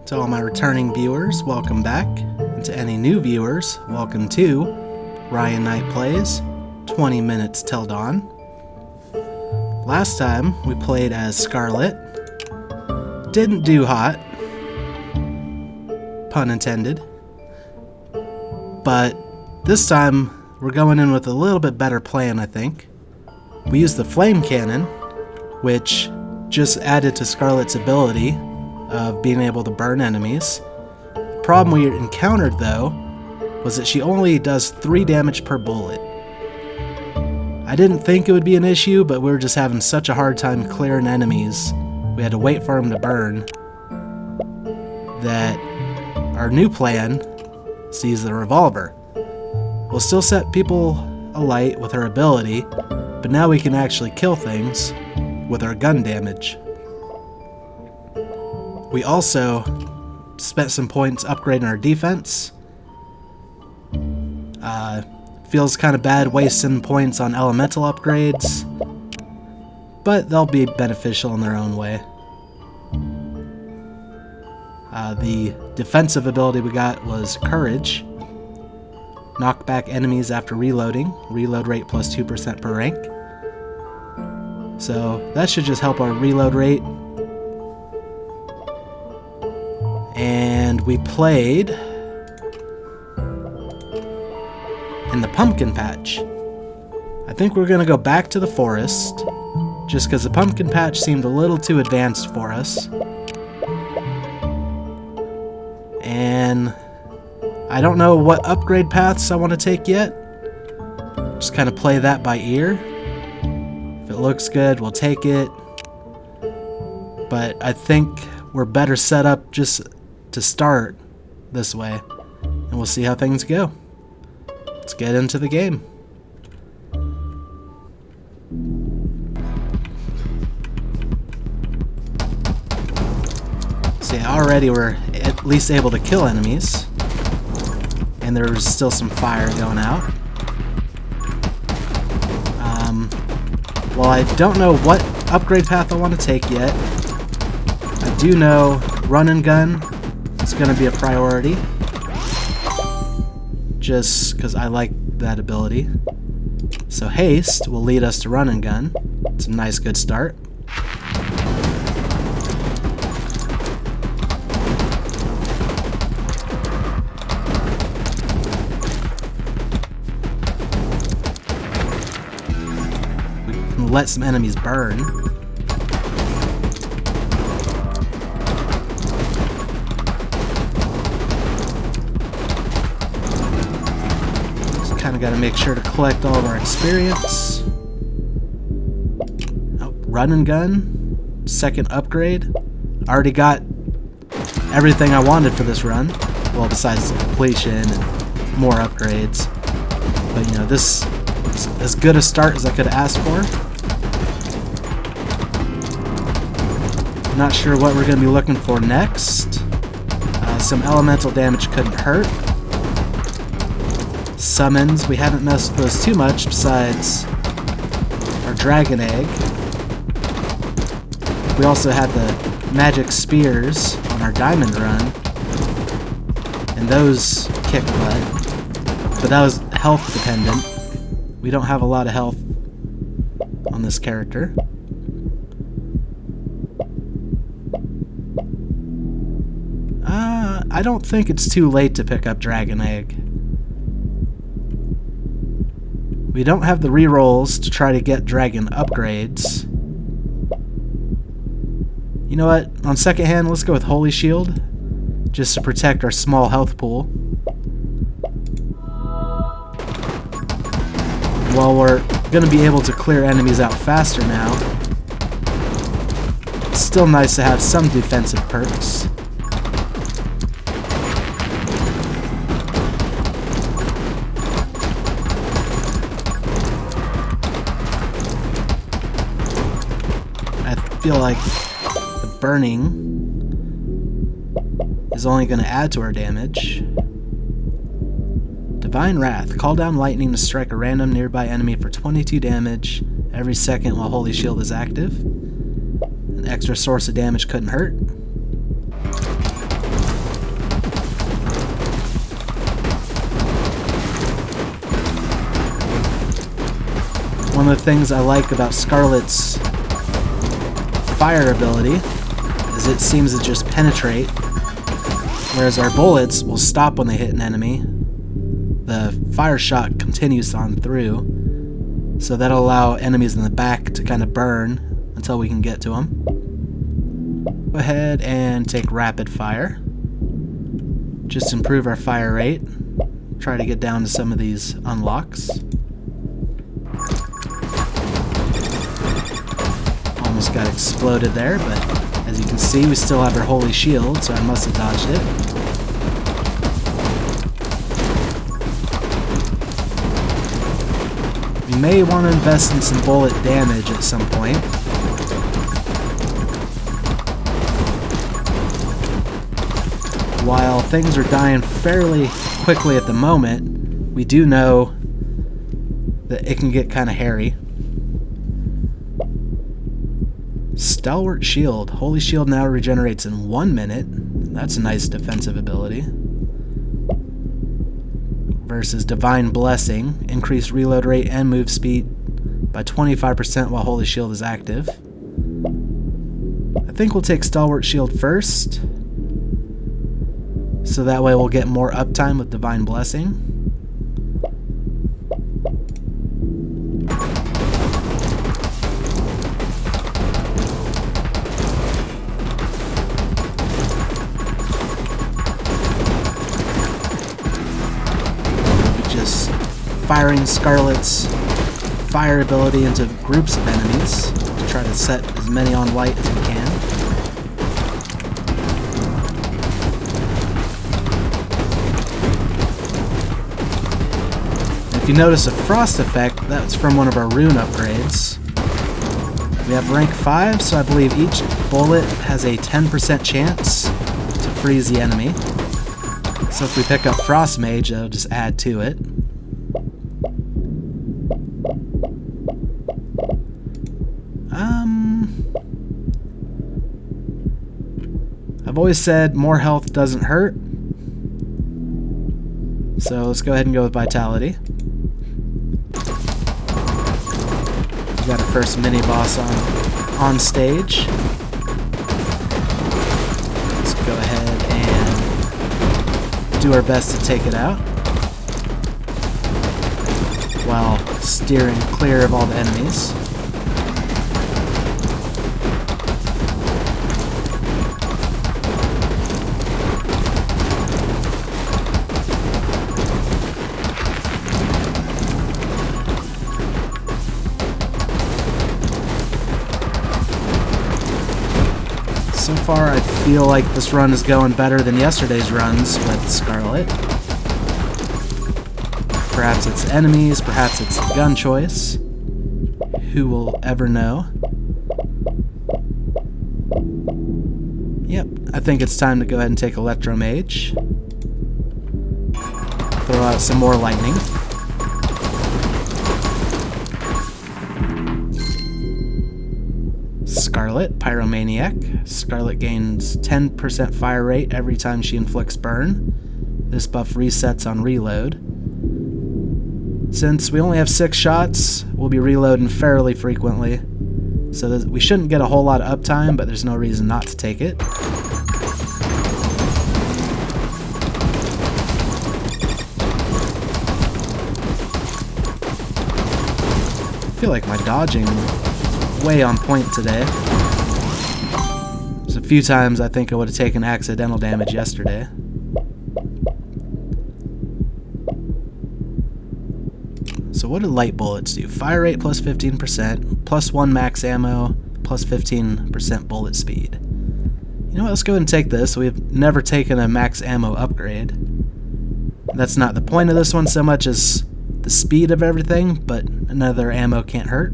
To all my returning viewers, welcome back. And to any new viewers, welcome to Ryan Knight Plays 20 Minutes Till Dawn. Last time we played as Scarlett. Didn't do hot. Pun intended. But this time we're going in with a little bit better plan, I think. We used the flame cannon, which just added to Scarlett's ability of being able to burn enemies. The problem we encountered, though, was that she only does 3 damage per bullet. I didn't think it would be an issue, but we were just having such a hard time clearing enemies. We had to wait for them to burn. That our new plan is to use the revolver. We'll still set people alight with her ability, but now we can actually kill things with our gun damage. We also spent some points upgrading our defense. Feels kind of bad wasting points on elemental upgrades, but they'll be beneficial in their own way. The defensive ability we got was Courage. Knock back enemies after reloading. Reload rate plus 2% per rank. So that should just help our reload rate. And we played in the pumpkin patch. I think we're going to go back to the forest, just because the pumpkin patch seemed a little too advanced for us. And I don't know what upgrade paths I want to take yet. Just kind of play that by ear. If it looks good, we'll take it. But I think we're better set up just to start this way, and we'll see how things go. Let's get into the game. See, already we're at least able to kill enemies, and there's still some fire going out. Well, I don't know what upgrade path I want to take yet. I do know run and gun is going to be a priority, just because I like that ability. So haste will lead us to run and gun. It's a nice good start. We can let some enemies burn. Kind of got to make sure to collect all of our experience. Oh, run and gun, second upgrade. I already got everything I wanted for this run. Well, besides the completion and more upgrades. But you know, this is as good a start as I could have asked for. Not sure what we're going to be looking for next. Some elemental damage couldn't hurt. Summons, we haven't messed with those too much besides our dragon egg. We also had the magic spears on our diamond run, and those kick butt, but that was health dependent. We don't have a lot of health on this character. I don't think it's too late to pick up dragon egg. We don't have the rerolls to try to get dragon upgrades. You know what? On second hand, let's go with Holy Shield, just to protect our small health pool. While we're going to be able to clear enemies out faster now, it's still nice to have some defensive perks. I feel like the burning is only going to add to our damage. Divine Wrath. Call down lightning to strike a random nearby enemy for 22 damage every second while Holy Shield is active. An extra source of damage couldn't hurt. One of the things I like about Scarlett's fire ability is it seems to just penetrate, whereas our bullets will stop when they hit an enemy. The fire shot continues on through, so that'll allow enemies in the back to kind of burn until we can get to them. Go ahead and take rapid fire. Just improve our fire rate. Try to get down to some of these unlocks. Almost got exploded there, but as you can see, we still have our holy shield, so I must have dodged it. We may want to invest in some bullet damage at some point. While things are dying fairly quickly at the moment, we do know that it can get kind of hairy. Stalwart Shield. Holy Shield now regenerates in 1 minute. That's a nice defensive ability. Versus Divine Blessing. Increased reload rate and move speed by 25% while Holy Shield is active. I think we'll take Stalwart Shield first, so that way we'll get more uptime with Divine Blessing. Just firing Scarlett's fire ability into groups of enemies to try to set as many on light as we can. If you notice a frost effect, that's from one of our rune upgrades. We have rank 5, so I believe each bullet has a 10% chance to freeze the enemy. So if we pick up Frost Mage, that'll just add to it. I've always said more health doesn't hurt. So let's go ahead and go with Vitality. We got our first mini boss on stage. Let's go ahead and do our best to take it out while steering clear of all the enemies. So far, I feel like this run is going better than yesterday's runs with Scarlett. Perhaps it's enemies, perhaps it's the gun choice. Who will ever know? Yep, I think it's time to go ahead and take Electro Mage. Throw out some more lightning. Scarlett, Pyromaniac. Scarlett gains 10% fire rate every time she inflicts burn. This buff resets on reload. Since we only have 6 shots, we'll be reloading fairly frequently. So we shouldn't get a whole lot of uptime, but there's no reason not to take it. I feel like my dodging way on point today. There's a few times I think I would have taken accidental damage yesterday. So what do light bullets do? Fire rate plus 15%, plus 1 max ammo, plus 15% bullet speed. You know what, let's go ahead and take this. We've never taken a max ammo upgrade. That's not the point of this one so much as the speed of everything, but another ammo can't hurt.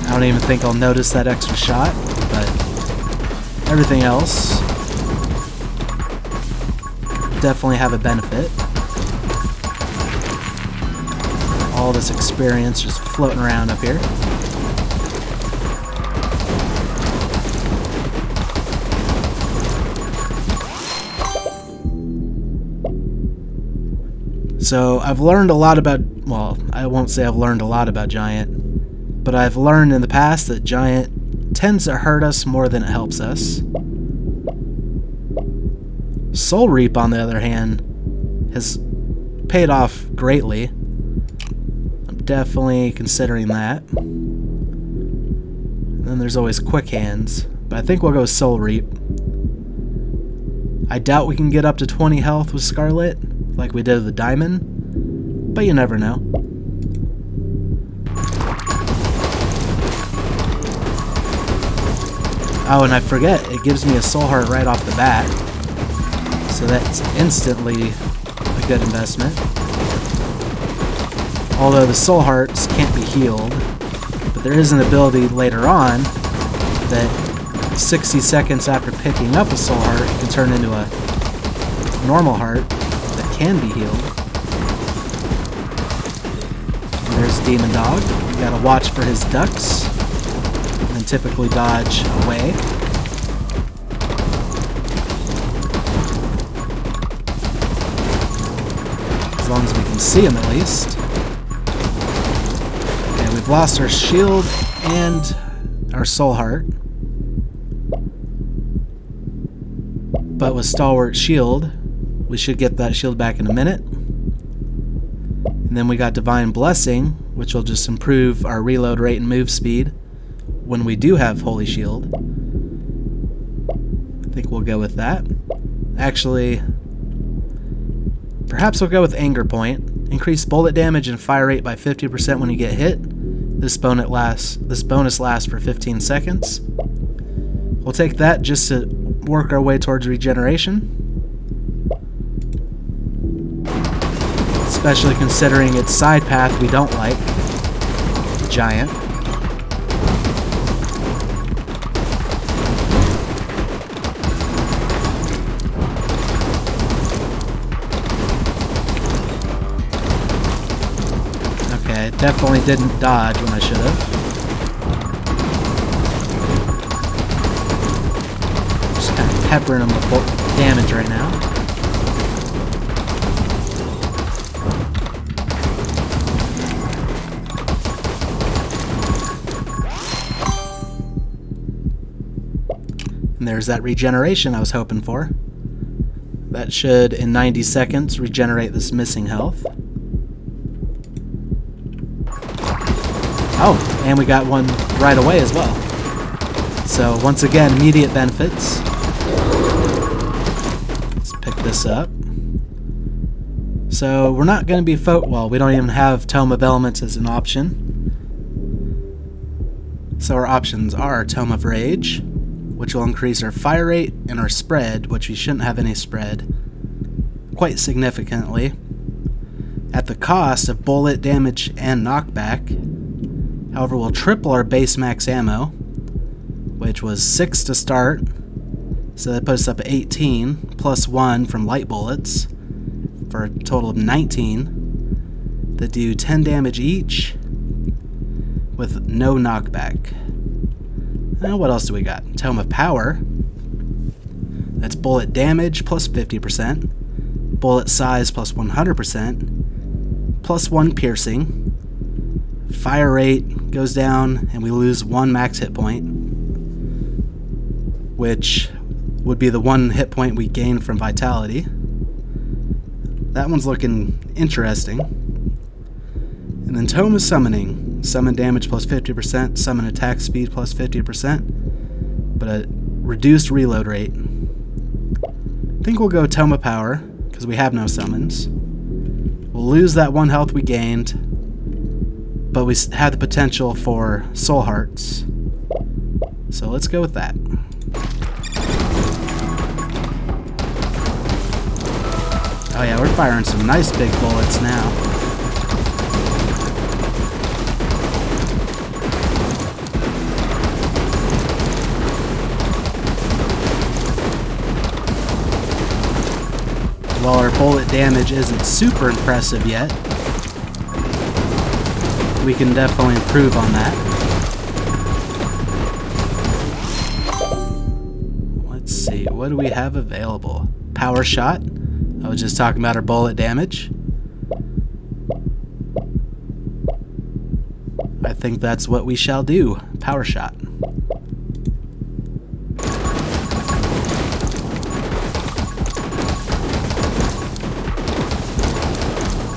I don't even think I'll notice that extra shot, but everything else definitely have a benefit. All this experience just floating around up here. So I've learned a lot about, well, I won't say I've learned a lot about Giant, but I've learned in the past that Giant tends to hurt us more than it helps us. Soul Reap, on the other hand, has paid off greatly. I'm definitely considering that. And then there's always Quick Hands, but I think we'll go Soul Reap. I doubt we can get up to 20 health with Scarlett, like we did with the Diamond, but you never know. Oh, and I forget, it gives me a Soul Heart right off the bat, so that's instantly a good investment. Although the Soul Hearts can't be healed, but there is an ability later on that 60 seconds after picking up a Soul Heart, it can turn into a normal heart that can be healed. And there's Demon Dog. You gotta watch for his ducks, and typically dodge away. As long as we can see him, at least. Okay, we've lost our shield and our Soul Heart. But with Stalwart Shield, we should get that shield back in a minute. And then we got Divine Blessing, which will just improve our reload rate and move speed when we do have Holy Shield. I think we'll go with that. Actually, perhaps we'll go with Anger Point. Increase bullet damage and fire rate by 50% when you get hit. This bonus lasts for 15 seconds. We'll take that just to work our way towards regeneration. Especially considering its side path we don't like. Giant. Okay, definitely didn't dodge when I should have. Peppering him with damage right now. And there's that regeneration I was hoping for. That should, in 90 seconds, regenerate this missing health. Oh, and we got one right away as well. So, once again, immediate benefits. Pick this up. So we're not going to be well, we don't even have Tome of Elements as an option. So our options are Tome of Rage, which will increase our fire rate and our spread, which we shouldn't have any spread, quite significantly, at the cost of bullet damage and knockback. However, we'll triple our base max ammo, which was 6 to start. So that puts us up at 18, plus 1 from light bullets, for a total of 19, that do 10 damage each, with no knockback. Now what else do we got? Tome of Power. That's bullet damage plus 50%, bullet size plus 100%, plus 1 piercing, fire rate goes down, and we lose 1 max hit point, which would be the 1 hit point we gain from Vitality. That one's looking interesting. And then Tome of Summoning. Summon damage plus 50%, summon attack speed plus 50%, but a reduced reload rate. I think we'll go Tome of Power, because we have no summons. We'll lose that 1 health we gained, but we have the potential for Soul Hearts. So let's go with that. Oh yeah, we're firing some nice big bullets now. While our bullet damage isn't super impressive yet, we can definitely improve on that. Let's see, what do we have available? Power Shot. I was just talking about our bullet damage. think that's what we shall do. Power shot.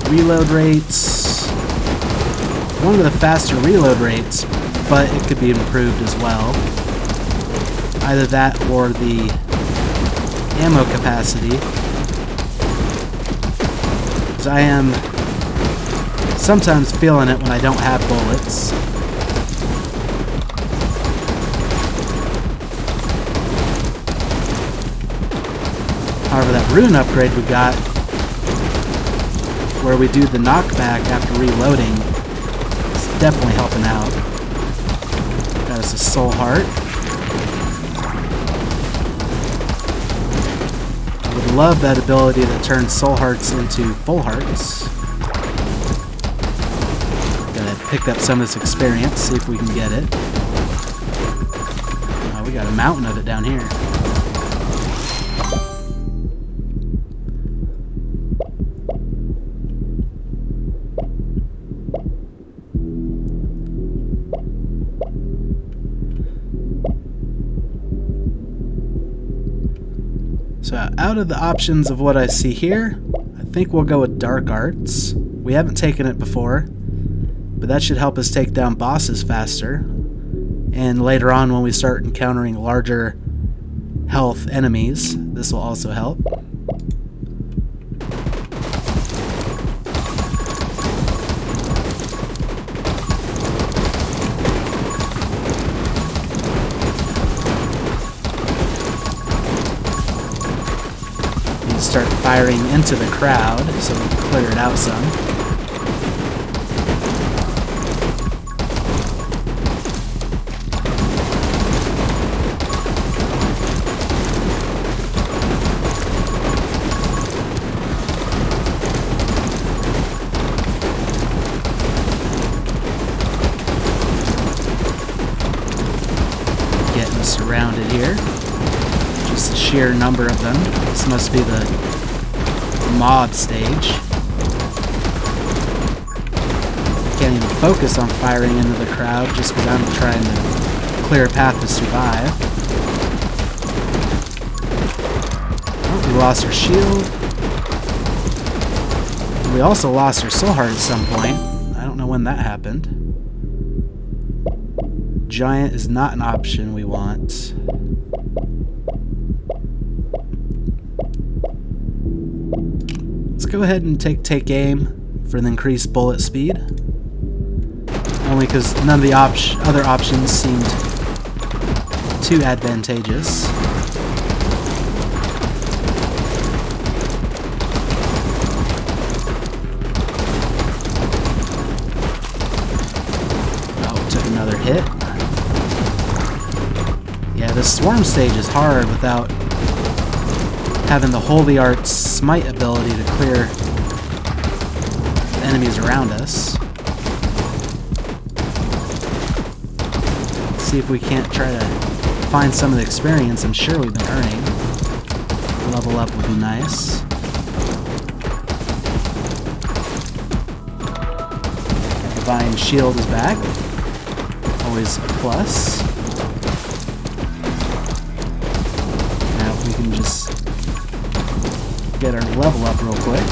Reload rates. One of the faster reload rates, but it could be improved as well. Either that or the ammo capacity. Because I am sometimes feeling it when I don't have bullets. However, that rune upgrade we got, where we do the knockback after reloading, is definitely helping out. Got us a soul heart. I would love that ability that turns soul hearts into full hearts. Gotta pick up some of this experience, see if we can get it. Oh, we got a mountain of it down here. So out of the options of what I see here, I think we'll go with dark arts. We haven't taken it before, but that should help us take down bosses faster. And later on when we start encountering larger health enemies, this will also help. Start firing into the crowd so we can clear it out some. Getting surrounded here. Just the sheer number of them. This must be the mob stage. Can't even focus on firing into the crowd just because I'm trying to clear a path to survive. Oh, we lost our shield. We also lost our soul heart at some point. I don't know when that happened. Giant is not an option we want. Go ahead and take aim for the increased bullet speed. Only because none of the other options seemed too advantageous. Oh, took another hit. Yeah, the swarm stage is hard without having the Holy Art's smite ability to clear the enemies around us. Let's see if we can't try to find some of the experience I'm sure we've been earning. Level up would be nice. Divine Shield is back. Always a plus. Now we can just get our level up real quick.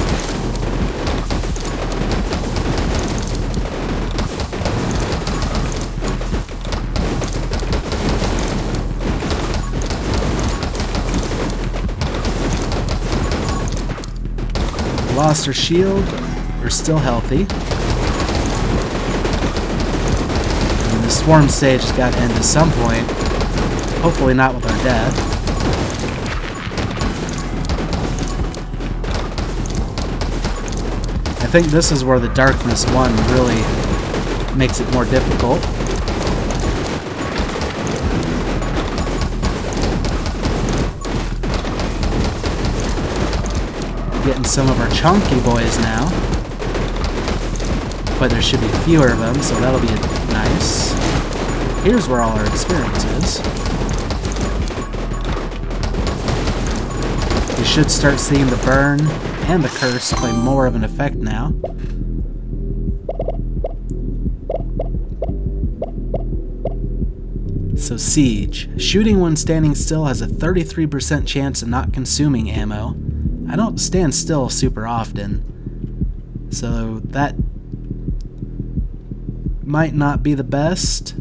Lost our shield. We're still healthy. And the swarm stage has got to end at some point. Hopefully not with our death. I think this is where the Darkness 1 really makes it more difficult. Getting some of our chunky boys now. But there should be fewer of them, so that'll be nice. Here's where all our experience is. We should start seeing the burn and the curse play more of an effect now. So Siege. Shooting when standing still has a 33% chance of not consuming ammo. I don't stand still super often, so that might not be the best,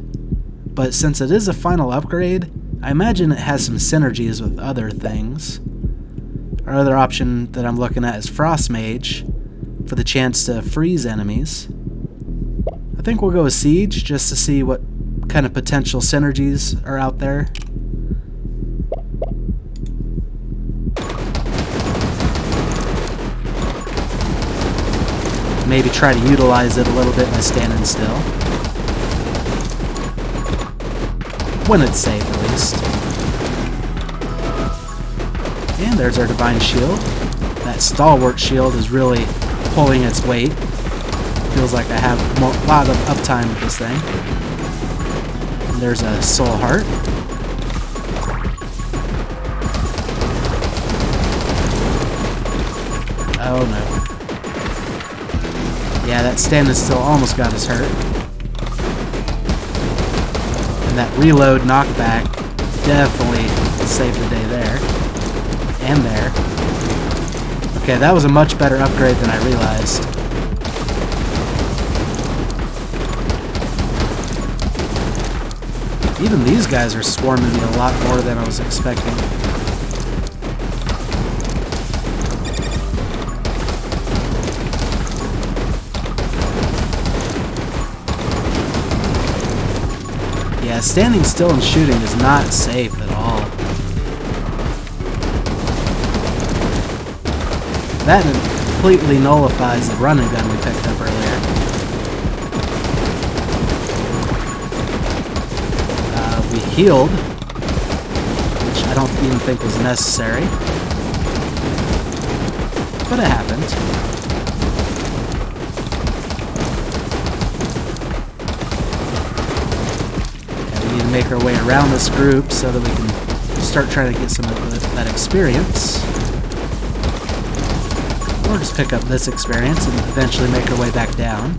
but since it is a final upgrade, I imagine it has some synergies with other things. Our other option that I'm looking at is Frost Mage, for the chance to freeze enemies. I think we'll go with Siege, just to see what kind of potential synergies are out there. Maybe try to utilize it a little bit by standing still. When it's safe, at least. And there's our Divine Shield. That Stalwart Shield is really pulling its weight. Feels like I have a lot of uptime with this thing. And there's a Soul Heart. Oh no. Yeah, that standing still almost got us hurt. And that reload knockback definitely saved the day there. And there. Okay, that was a much better upgrade than I realized. Even these guys are swarming me a lot more than I was expecting. Yeah, standing still and shooting is not safe at all. That completely nullifies the run and gun we picked up earlier. We healed, which I don't even think was necessary. But it happened. We need to make our way around this group so that we can start trying to get some of that experience. Or just pick up this experience and eventually make our way back down.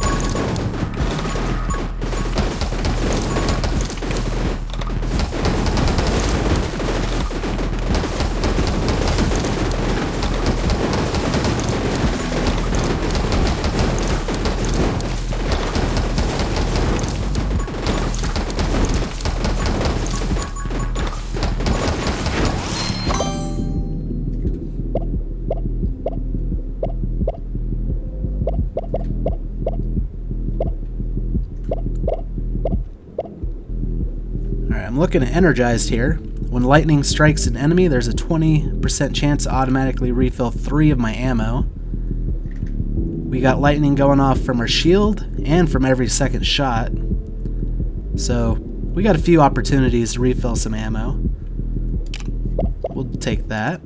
I'm looking at energized here. When lightning strikes an enemy, there's a 20% chance to automatically refill 3 of my ammo. We got lightning going off from our shield and from every second shot. So we got a few opportunities to refill some ammo. We'll take that.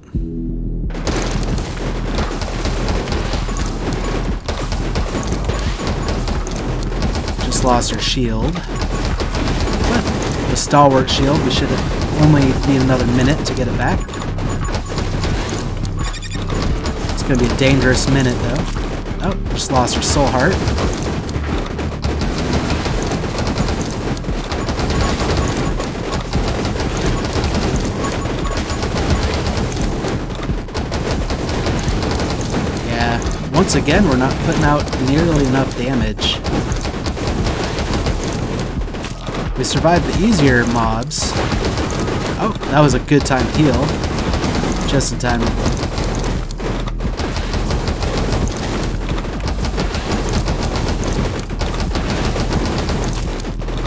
Just lost our shield. But the Stalwart Shield, we should only need another minute to get it back. It's going to be a dangerous minute, though. Oh, just lost our Soul Heart. Yeah, once again, we're not putting out nearly enough damage. We survived the easier mobs. Oh, that was a good time heal. Just in time.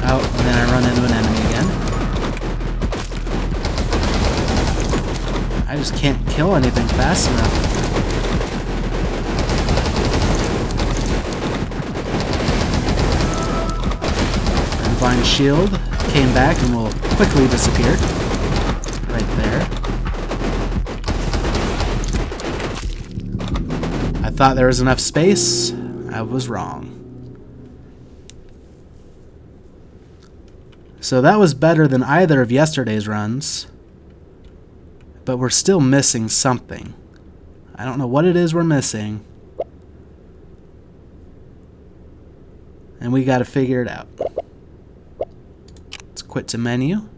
Oh, and then I run into an enemy again. I just can't kill anything fast enough. Divine Shield came back and will quickly disappear. Right there. I thought there was enough space. I was wrong. So that was better than either of yesterday's runs. But we're still missing something. I don't know what it is we're missing. And we gotta figure it out. Quit to menu.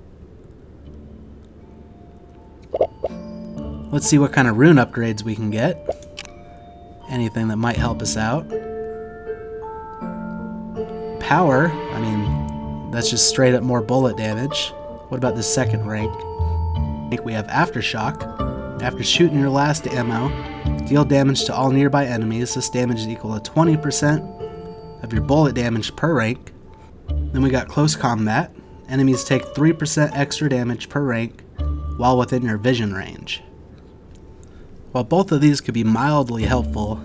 Let's see what kind of rune upgrades we can get. Anything that might help us out. Power, I mean, that's just straight up more bullet damage. What about the second rank? I think we have Aftershock. After shooting your last ammo, deal damage to all nearby enemies. This damage is equal to 20% of your bullet damage per rank. Then we got Close Combat. Enemies take 3% extra damage per rank while within your vision range. While both of these could be mildly helpful,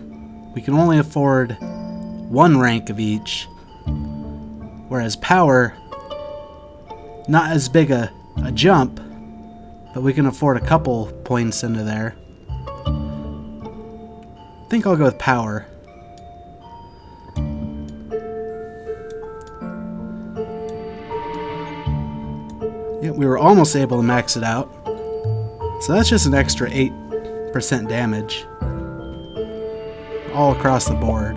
we can only afford one rank of each, whereas Power, not as big a jump, but we can afford a couple points into there. I think I'll go with Power. Yep, we were almost able to max it out. So that's just an extra 8% damage. All across the board.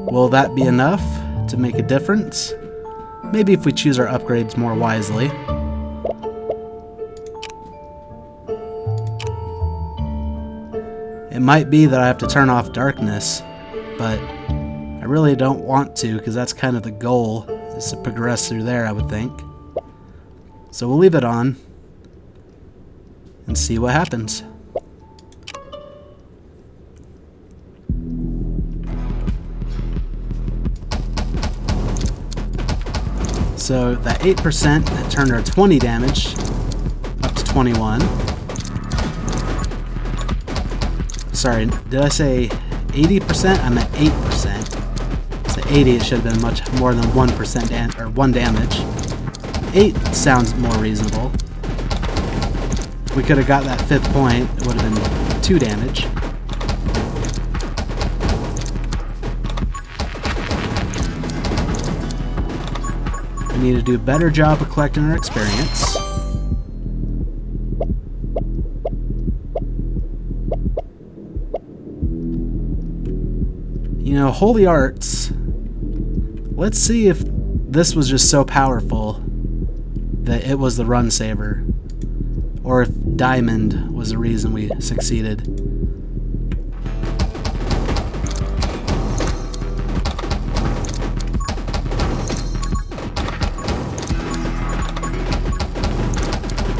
Will that be enough to make a difference? Maybe if we choose our upgrades more wisely. It might be that I have to turn off darkness, but I really don't want to, because that's kind of the goal, is to progress through there, I would think. So we'll leave it on and see what happens. So that 8% that turned our 20 damage up to 21. Sorry, did I say 80%? I meant 8%. So 80, it should have been much more than 1% or 1 damage. 8 sounds more reasonable. If we could have got that 5th point, it would have been 2 damage. We need to do a better job of collecting our experience. You know, Holy Arts, let's see if this was just so powerful that it was the run saver, or if Diamond was the reason we succeeded.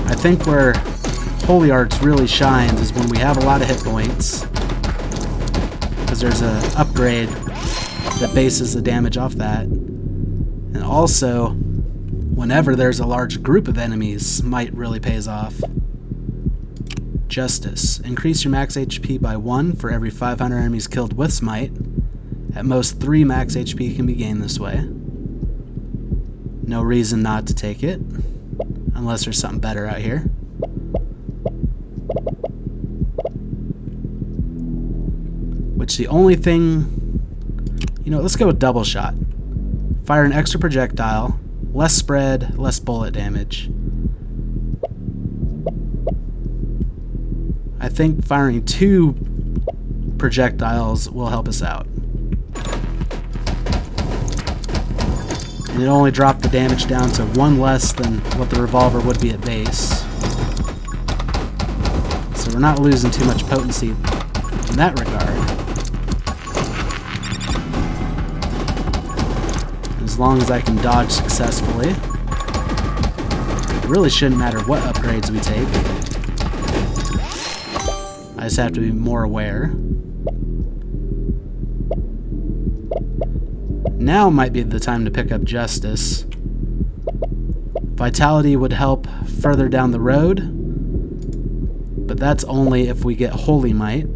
I think where Holy Arts really shines is when we have a lot of hit points, because there's an upgrade that bases the damage off that. And also, whenever there's a large group of enemies, Smite really pays off. Justice. Increase your max HP by 1 for every 500 enemies killed with Smite. At most 3 max HP can be gained this way. No reason not to take it, unless there's something better out here. Which the only thing... You know, let's go with Double Shot. Fire an extra projectile, less spread, less bullet damage. I think firing 2 projectiles will help us out. And it only dropped the damage down to 1 less than what the revolver would be at base. So we're not losing too much potency in that regard. As long as I can dodge successfully. It really shouldn't matter what upgrades we take. I just have to be more aware. Now might be the time to pick up Justice. Vitality would help further down the road, but that's only if we get Holy Might.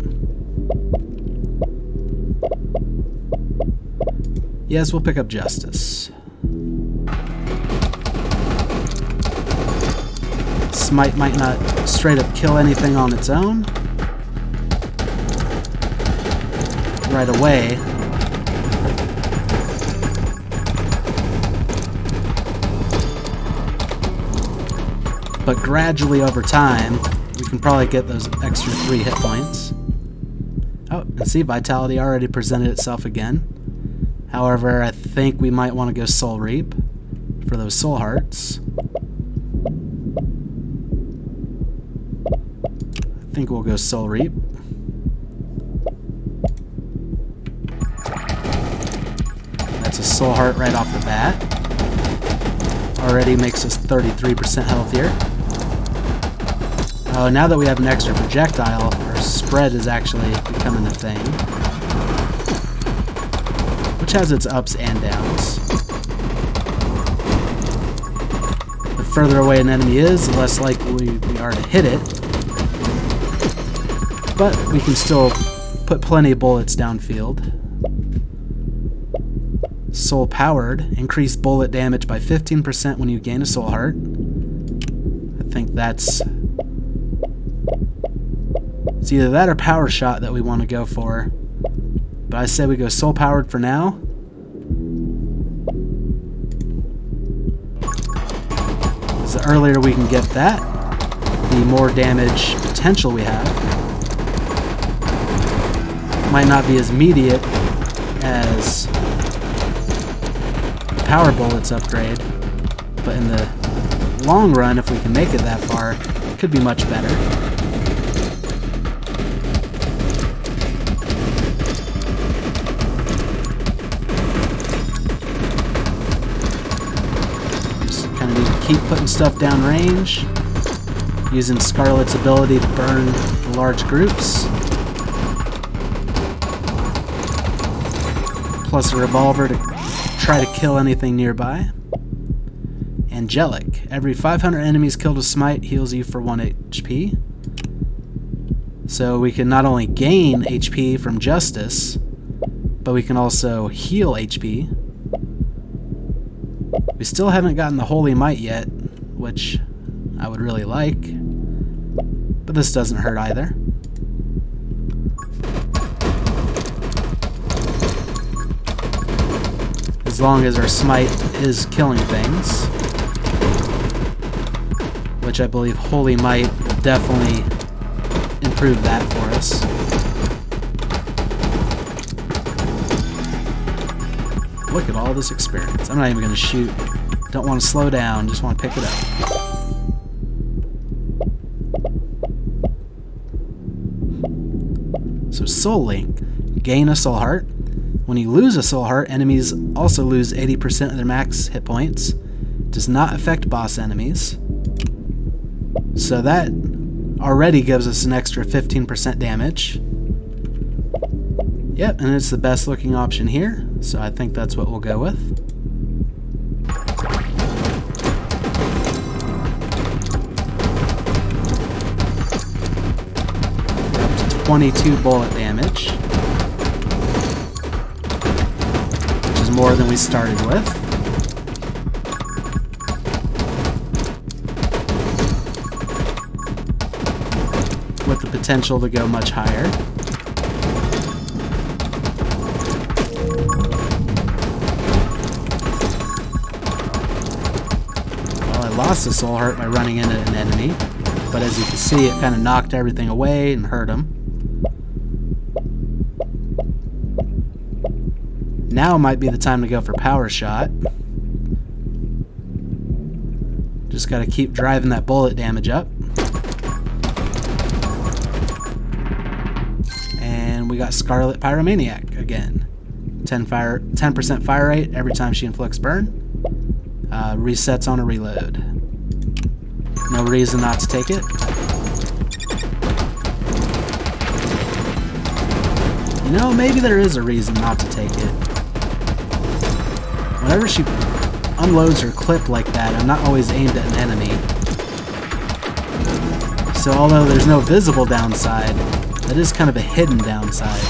Yes, we'll pick up Justice. Smite might not straight up kill anything on its own right away. But gradually over time, we can probably get those extra 3 hit points. Oh, and see, Vitality already presented itself again. However, I think we might want to go Soul Reap for those soul hearts. think we'll go Soul Reap. That's a Soul Heart right off the bat. Already makes us 33% healthier. Oh, now that we have an extra projectile, our spread is actually becoming a thing. Which has its ups and downs. The further away an enemy is, the less likely we are to hit it. But we can still put plenty of bullets downfield. Soul Powered. Increase bullet damage by 15% when you gain a Soul Heart. I think that's... It's either that or Power Shot that we want to go for. But I say we go Soul Powered for now. Because the earlier we can get that, the more damage potential we have. Might not be as immediate as the Power Bullets upgrade, but in the long run, if we can make it that far, it could be much better. Keep putting stuff down range, using Scarlett's ability to burn the large groups, plus a revolver to try to kill anything nearby. Angelic. Every 500 enemies killed with Smite heals you for 1 HP. So we can not only gain HP from Justice, but we can also heal HP. We still haven't gotten the Holy Might yet, which I would really like, but this doesn't hurt either. As long as our Smite is killing things, which I believe Holy Might will definitely improve that for us. Look at all this experience. I'm not even going to shoot. Don't want to slow down, just want to pick it up. So Soul Link. Gain a Soul Heart. When you lose a Soul Heart, enemies also lose 80% of their max hit points. Does not affect boss enemies. So that already gives us an extra 15% damage. Yep, and it's the best looking option here, so I think that's what we'll go with. We're up to 22 bullet damage, which is more than we started with. With the potential to go much higher. Lost a Soul Heart by running into an enemy, but as you can see, it kind of knocked everything away and hurt him. Now might be the time to go for Power Shot. Just got to keep driving that bullet damage up. And we got Scarlett Pyromaniac again. 10% fire rate every time she inflicts burn. Resets on a reload. No reason not to take it. You know, maybe there is a reason not to take it. Whenever she unloads her clip like that, I'm not always aimed at an enemy. So although there's no visible downside, that is kind of a hidden downside.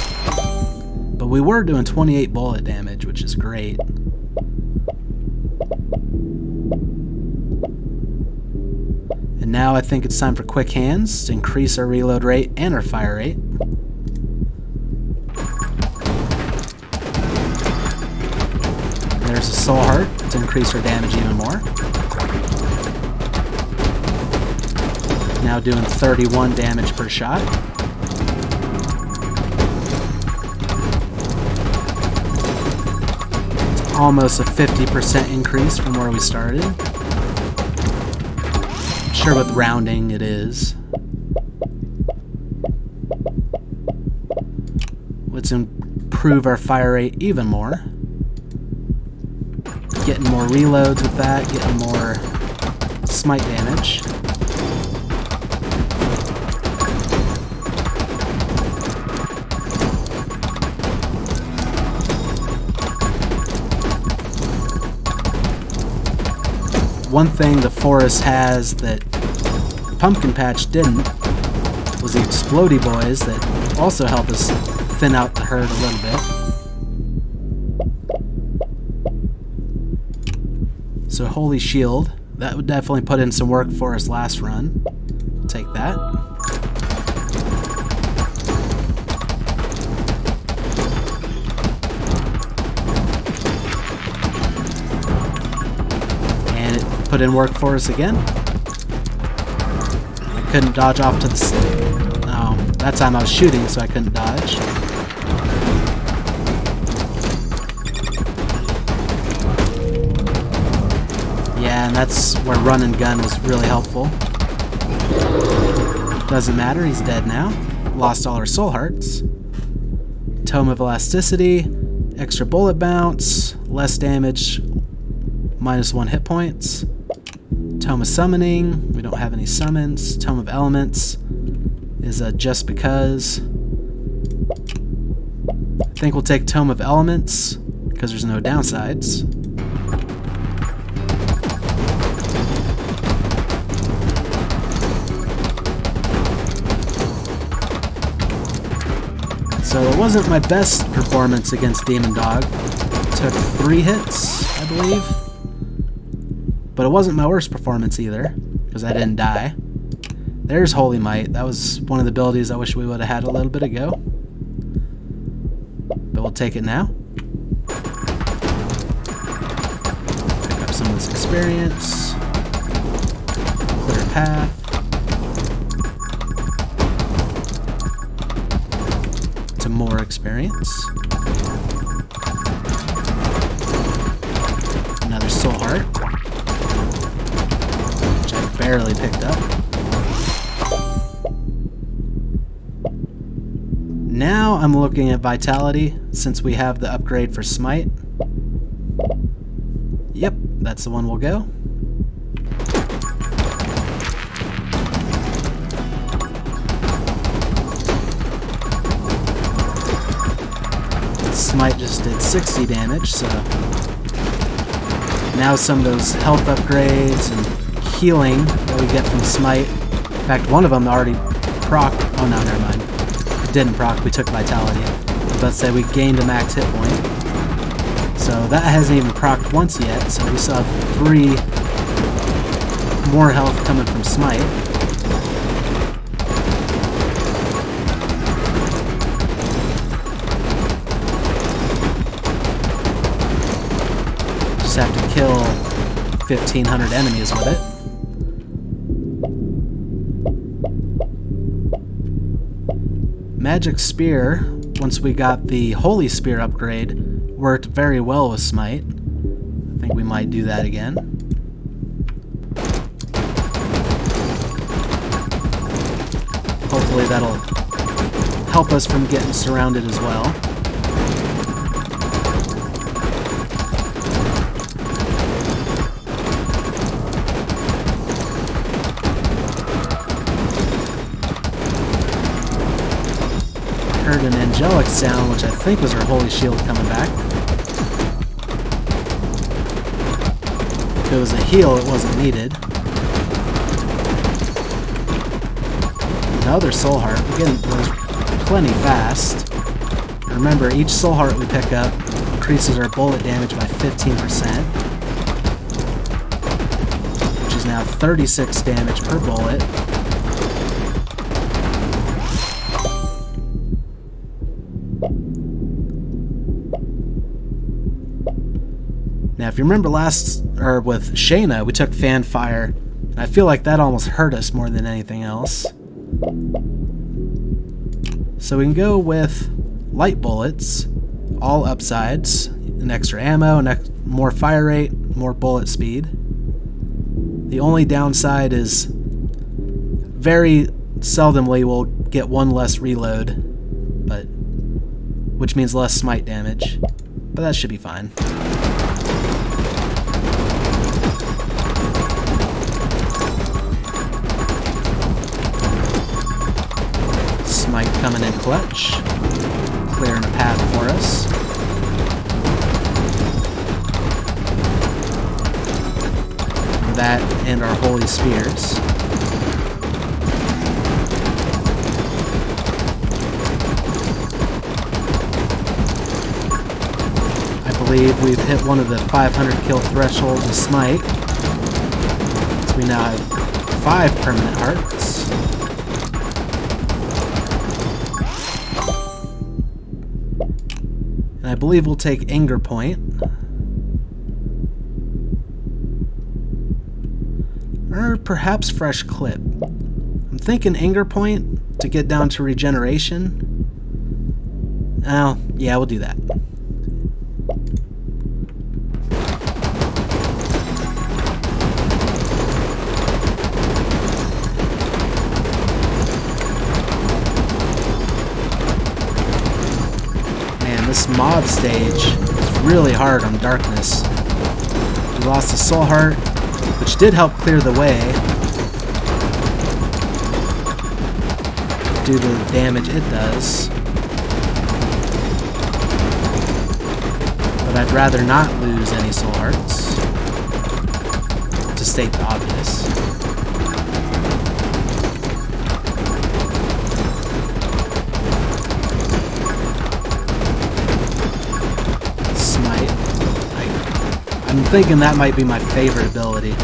But we were doing 28 bullet damage, which is great. And now I think it's time for Quick Hands to increase our reload rate and our fire rate. There's a Soul Heart to increase our damage even more. Now doing 31 damage per shot. It's almost a 50% increase from where we started. Sure, with rounding it is. Let's improve our fire rate even more. Getting more reloads with that, getting more smite damage. One thing the forest has that Pumpkin Patch didn't was the explodey boys that also help us thin out the herd a little bit. So Holy Shield, that would definitely put in some work for us last run. Take that. And it put in work for us again. I couldn't dodge off to the... Oh, that time I was shooting, so I couldn't dodge. Yeah, and that's where run and gun was really helpful. Doesn't matter, he's dead now. Lost all our soul hearts. Tome of Elasticity, extra bullet bounce, less damage, -1 hit points. Tome of Summoning, we don't have any summons. Tome of Elements is a just because. I think we'll take Tome of Elements because there's no downsides. So it wasn't my best performance against Demon Dog. Took 3 hits, I believe. But it wasn't my worst performance either, because I didn't die. There's Holy Might. That was one of the abilities I wish we would have had a little bit ago. But we'll take it now. Pick up some of this experience. Clear path. To more experience. Another soul heart. Barely picked up. Now I'm looking at Vitality, since we have the upgrade for Smite. Yep, that's the one we'll go. Smite just did 60 damage, so now some of those health upgrades and healing that we get from Smite. In fact, one of them already proc. Oh no, never mind. It didn't proc, we took Vitality. Let's say we gained a max hit point. So that hasn't even procced once yet, so we still have 3 more health coming from Smite. Just have to kill 1,500 enemies with it. Magic Spear, once we got the Holy Spear upgrade, worked very well with Smite. I think we might do that again. Hopefully that'll help us from getting surrounded as well. Heard an angelic sound, which I think was our Holy Shield coming back. If it was a heal, it wasn't needed. Another soul heart. We're getting those plenty fast. Remember, each soul heart we pick up increases our bullet damage by 15%, which is now 36 damage per bullet. Now, if you remember with Shayna, we took Fanfire, and I feel like that almost hurt us more than anything else. So we can go with light bullets, all upsides, an extra ammo, more fire rate, more bullet speed. The only downside is very seldomly we'll get 1 less reload, but which means less smite damage, but that should be fine. Smite coming in clutch, clearing a path for us. That and our holy spears. I believe we've hit one of the 500 kill thresholds of smite. So we now have 5 permanent hearts. And I believe we'll take Anger Point. Or perhaps Fresh Clip. I'm thinking Anger Point to get down to regeneration. Oh, yeah, we'll do that. Man, this mob stage is really hard on darkness. We lost a soul heart, which did help clear the way due to the damage it does. But I'd rather not lose any soul hearts, to state the obvious. Smite. I'm thinking that might be my favorite ability.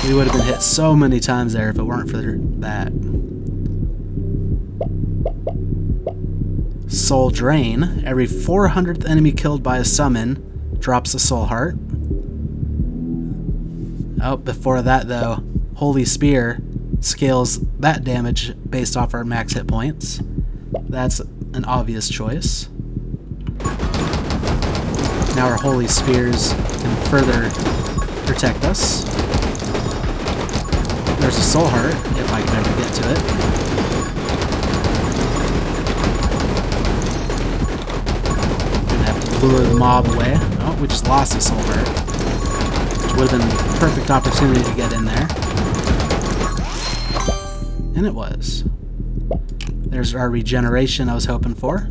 We would have been hit so many times there if it weren't for that. Soul Drain. Every 400th enemy killed by a summon drops a soul heart. Oh, before that though, Holy Spear scales that damage based off our max hit points. That's an obvious choice. Now our Holy Spears can further protect us. There's a soul heart, if I can ever get to it. Gonna have to lure the mob away. Oh, we just lost a soul heart. Which would have been the perfect opportunity to get in there. And it was. There's our regeneration I was hoping for.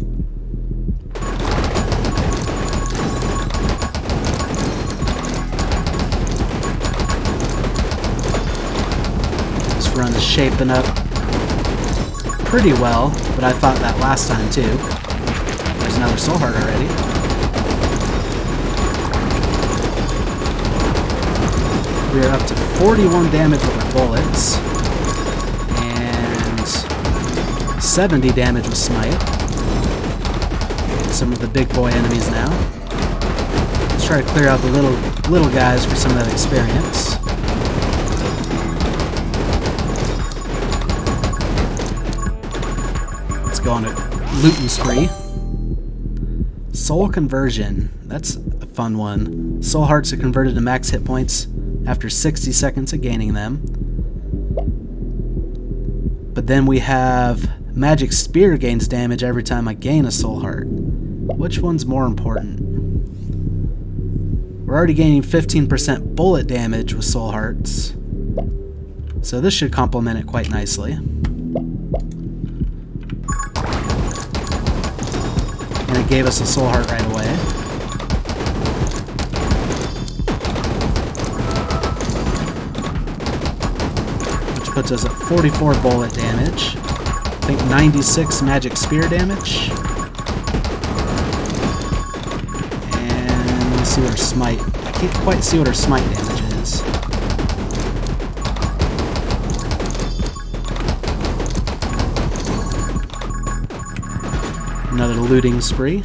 Run is shaping up pretty well, but I thought that last time too. There's another soul heart already. We are up to 41 damage with our bullets and 70 damage with smite. Some of the big boy enemies now. Let's try to clear out the little guys for some of that experience. Go on a looting spree. Soul Conversion. That's a fun one. Soul hearts are converted to max hit points after 60 seconds of gaining them. But then we have Magic Spear gains damage every time I gain a soul heart. Which one's more important? We're already gaining 15% bullet damage with soul hearts, so this should complement it quite nicely. And it gave us a soul heart right away. Which puts us at 44 bullet damage. I think 96 magic spear damage. And let's see what our smite... I can't quite see what our smite damage is. Another looting spree.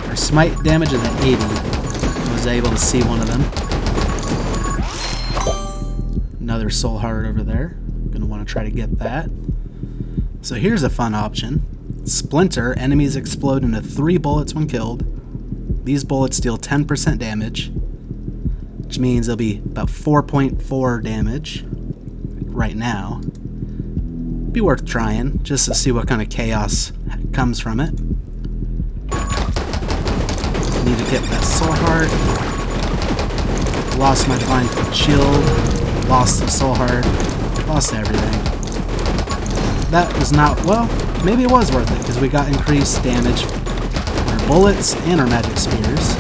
Our smite damage is at 80. I was able to see one of them. Another soul heart over there. Gonna want to try to get that. So here's a fun option. Splinter. Enemies explode into 3 bullets when killed. These bullets deal 10% damage, which means it'll be about 4.4 damage right now. Be worth trying, just to see what kind of chaos comes from it. Need to get that soul heart. Lost my divine shield. Lost the soul heart. Lost everything. That was not, well, maybe it was worth it, because we got increased damage on our bullets and our magic spears.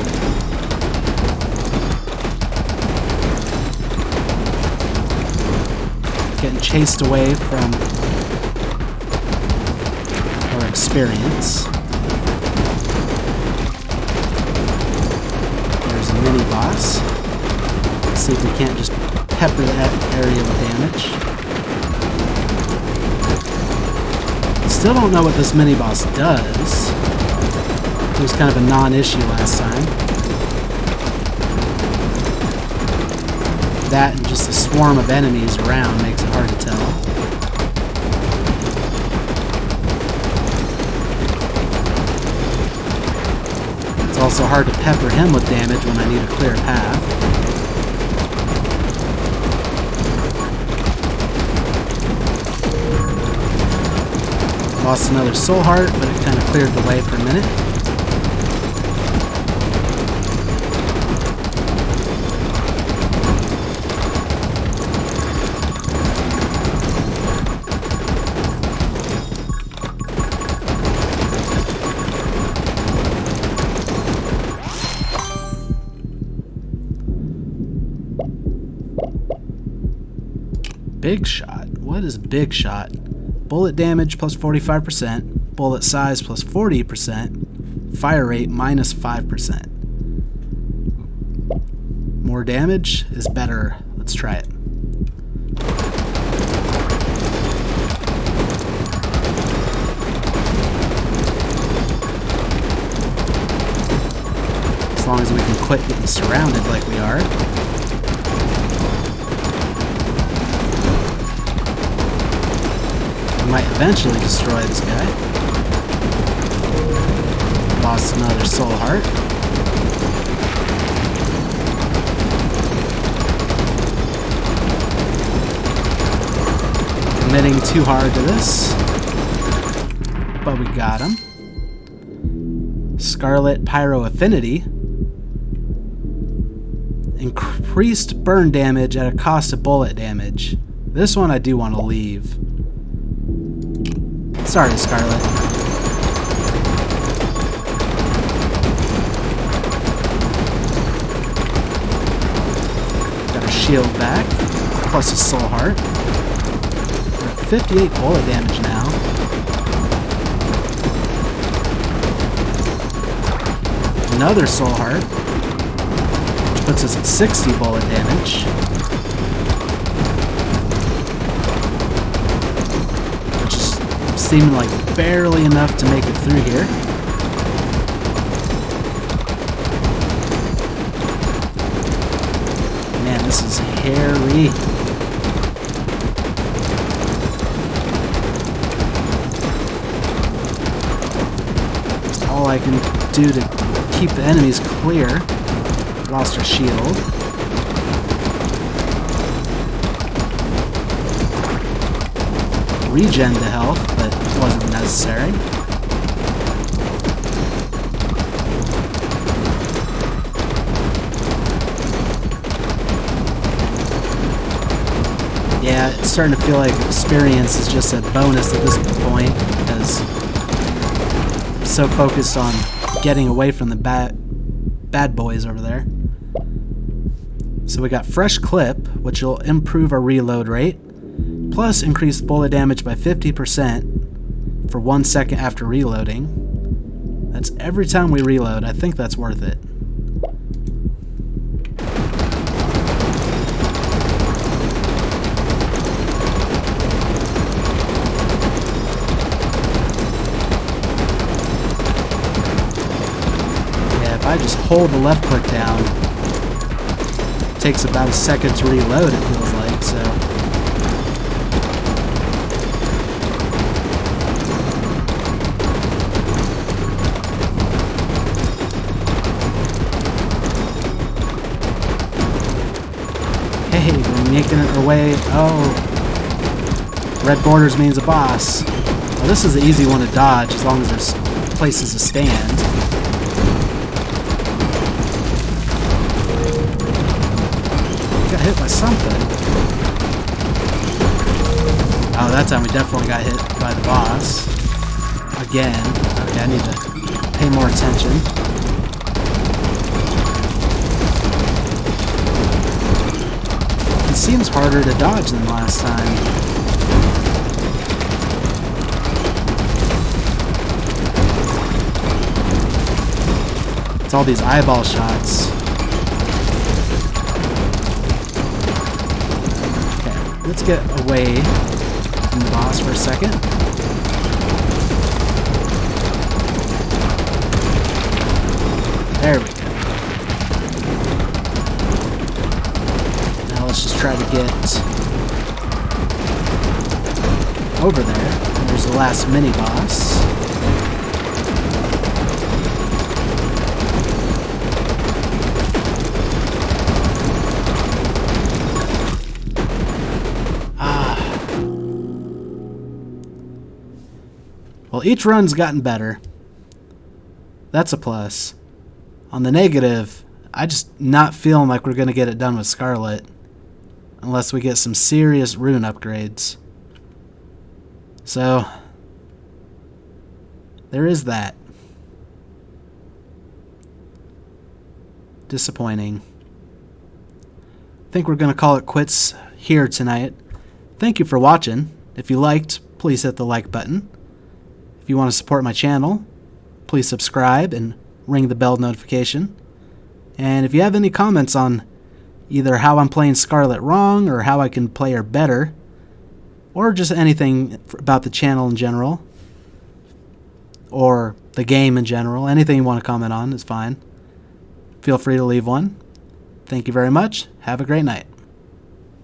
Getting chased away from our experience. There's a mini boss. Let's see if we can't just pepper that area with damage. Still don't know what this mini boss does. It was kind of a non-issue last time. That and just a swarm of enemies around makes it hard to tell. It's also hard to pepper him with damage when I need a clear path. Lost another soul heart, but it kind of cleared the way for a minute. Big shot. What is big shot? Bullet damage plus 45%, bullet size plus 40%, fire rate minus 5%. More damage is better. Let's try it. As long as we can quit getting surrounded like we are. Might eventually destroy this guy. Lost another soul heart. Committing too hard to this, but we got him. Scarlett Pyro Affinity. Increased burn damage at a cost of bullet damage. This one I do want to leave. Sorry, Scarlett. Got a shield back, plus a soul heart. We're at 58 bullet damage now. Another soul heart, which puts us at 60 bullet damage. Seeming like barely enough to make it through here. Man, this is hairy. All I can do to keep the enemies clear. Lost our shield. Regen to health, but wasn't necessary. Yeah, it's starting to feel like experience is just a bonus at this point, because I'm so focused on getting away from the bad boys over there. So we got fresh clip, which will improve our reload rate. Plus increased bullet damage by 50% for 1 second after reloading. That's every time we reload. I think that's worth it. Yeah, if I just hold the left click down, it takes about a second to reload, it feels like, so. making it our way. Oh, red borders means a boss. Well, this is an easy one to dodge as long as there's places to stand. Got hit by something. Oh, that time we definitely got hit by the boss. Again. Okay, I need to pay more attention. It seems harder to dodge than last time. It's all these eyeball shots. Okay, let's get away from the boss for a second. There we go. Now let's just try to get over there. There's the last mini boss. Well, each run's gotten better. That's a plus. On the negative, I just not feeling like we're going to get it done with Scarlett unless we get some serious rune upgrades. So, there is that. Disappointing. I think we're going to call it quits here tonight. Thank you for watching. If you liked, please hit the like button. If you want to support my channel, please subscribe and ring the bell notification. And if you have any comments on either how I'm playing Scarlett wrong or how I can play her better, or just anything about the channel in general, or the game in general, anything you want to comment on is fine. Feel free to leave one. Thank you very much. Have a great night.